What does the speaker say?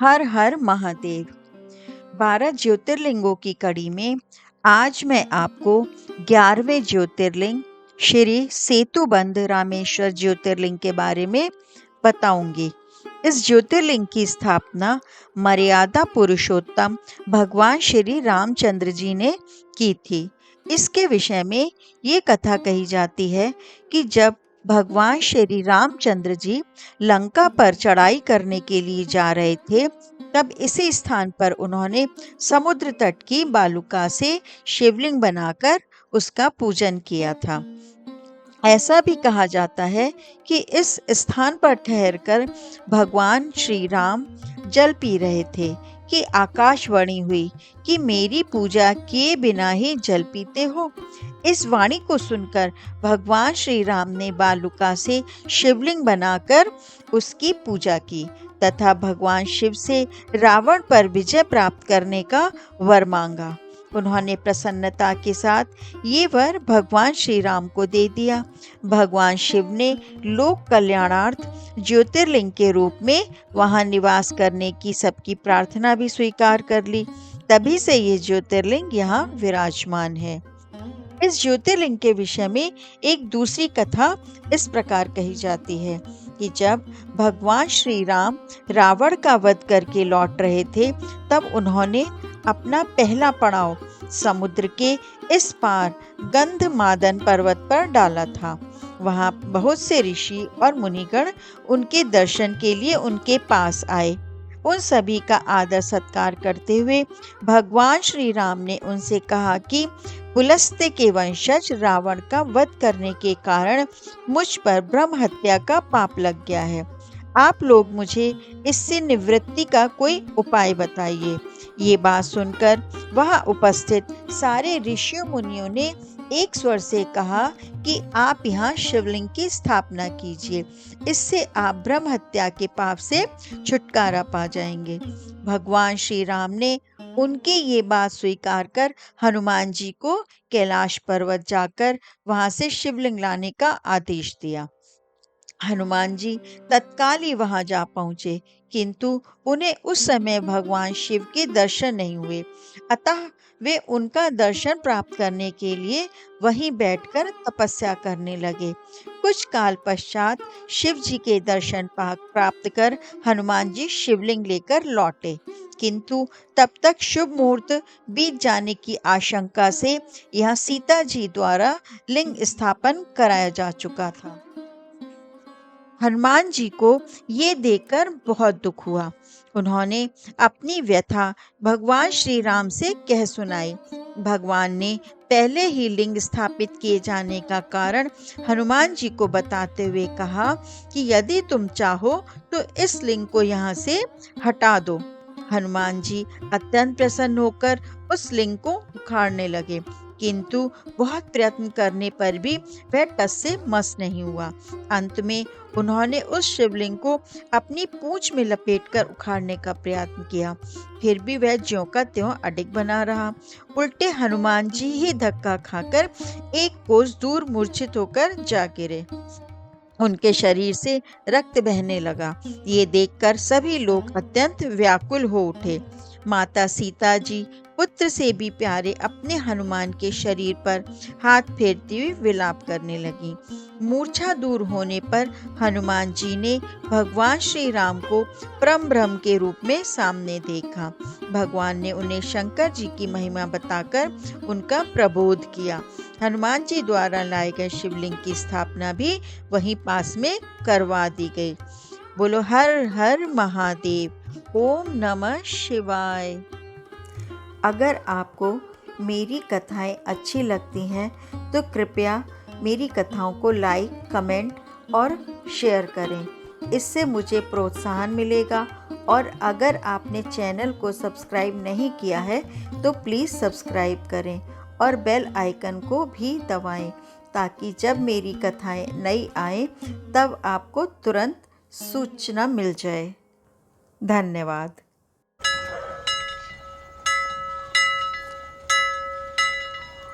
हर हर महादेव। 12 ज्योतिर्लिंगों की कड़ी में आज मैं आपको 11वें ज्योतिर्लिंग श्री सेतुबंध रामेश्वर ज्योतिर्लिंग के बारे में बताऊंगी। इस ज्योतिर्लिंग की स्थापना मर्यादा पुरुषोत्तम भगवान श्री रामचंद्र जी ने की थी। इसके विषय में ये कथा कही जाती है कि जब भगवान श्री रामचंद्र जी लंका पर चढ़ाई करने के लिए जा रहे थे, तब इसी स्थान पर उन्होंने समुद्र तट की बालुका से शिवलिंग बनाकर उसका पूजन किया था। ऐसा भी कहा जाता है कि इस स्थान पर ठहरकर भगवान श्री राम जल पी रहे थे कि आकाशवाणी हुई कि मेरी पूजा किए बिना ही जल पीते हो। इस वाणी को सुनकर भगवान श्री राम ने बालुका से शिवलिंग बनाकर उसकी पूजा की तथा भगवान शिव से रावण पर विजय प्राप्त करने का वर मांगा। उन्होंने प्रसन्नता के साथ ये वर भगवान श्री राम को दे दिया। भगवान शिव ने लोक कल्याणार्थ ज्योतिर्लिंग के रूप में वहां निवास करने की सबकी प्रार्थना भी स्वीकार कर ली। तभी से ये ज्योतिर्लिंग यहाँ विराजमान है। इस ज्योतिर्लिंग के विषय में एक दूसरी कथा इस प्रकार कही जाती है कि जब भगवान श्री राम रावण का वध करके लौट रहे थे, तब उन्होंने अपना पहला पड़ाव समुद्र के इस पार गंधमादन पर्वत पर डाला था। वहां बहुत से ऋषि और मुनिगण उनके दर्शन के लिए उनके पास आए। उन सभी का आदर सत्कार करते हुए भगवान श्री राम ने उनसे कहा कि पुलस्त्य के वंशज रावण का वध करने के कारण मुझ पर ब्रह्म हत्या का पाप लग गया है। आप लोग मुझे इससे निवृत्ति का कोई उपाय बताइए। ये बात सुनकर वहां उपस्थित सारे ऋषियों मुनियों ने एक स्वर से कहा कि आप यहाँ शिवलिंग की स्थापना कीजिए, इससे आप ब्रह्म हत्या के पाप से छुटकारा पा जाएंगे। भगवान श्री राम ने उनके ये बात स्वीकार कर हनुमान जी को कैलाश पर्वत जाकर वहां से शिवलिंग लाने का आदेश दिया। हनुमान जी तत्काल ही वहां जा पहुंचे, किंतु उन्हें उस समय भगवान शिव के दर्शन नहीं हुए। अतः वे उनका दर्शन प्राप्त करने के लिए वहीं बैठकर तपस्या करने लगे। कुछ काल पश्चात शिव जी के दर्शन प्राप्त कर हनुमान जी शिवलिंग लेकर लौटे, किंतु तब तक शुभ मुहूर्त बीत जाने की आशंका से यहाँ सीता जी द्वारा लिंग स्थापन कराया जा चुका था। हनुमान जी को ये देखकर बहुत दुख हुआ। उन्होंने अपनी व्यथा भगवान श्री राम से कह सुनाई। भगवान ने पहले ही लिंग स्थापित किए जाने का कारण हनुमान जी को बताते हुए कहा कि यदि तुम चाहो तो इस लिंग को यहाँ से हटा दो। हनुमान जी अत्यंत प्रसन्न होकर उस लिंग को उखाड़ने लगे, किंतु बहुत प्रयत्न करने पर भी वह टस से मस नहीं हुआ। अंत में उन्होंने उस शिवलिंग को अपनी पूंछ में लपेटकर उखाड़ने का प्रयत्न किया, फिर भी वह ज्यों का त्यों अडिग बना रहा। उल्टे हनुमान जी ही धक्का खाकर एक कोस दूर मूर्छित होकर जा गिरे। उनके शरीर से रक्त बहने लगा। ये देखकर सभी लोग अत्यंत व्याकुल हो उठे। माता सीता जी पुत्र से भी प्यारे अपने हनुमान के शरीर पर हाथ फेरती हुई विलाप करने लगी। मूर्छा दूर होने पर हनुमान जी ने भगवान श्री राम को परम ब्रह्म के रूप में सामने देखा। भगवान ने उन्हें शंकर जी की महिमा बताकर उनका प्रबोध किया। हनुमान जी द्वारा लाए गए शिवलिंग की स्थापना भी वहीं पास में करवा दी गई। बोलो हर हर महादेव। ओम नमः शिवाय। अगर आपको मेरी कथाएं अच्छी लगती हैं तो कृपया मेरी कथाओं को लाइक, कमेंट और शेयर करें। इससे मुझे प्रोत्साहन मिलेगा। और अगर आपने चैनल को सब्सक्राइब नहीं किया है तो प्लीज़ सब्सक्राइब करें और बेल आइकन को भी दबाएं, ताकि जब मेरी कथाएं नई आएं तब आपको तुरंत सूचना मिल जाए। धन्यवाद।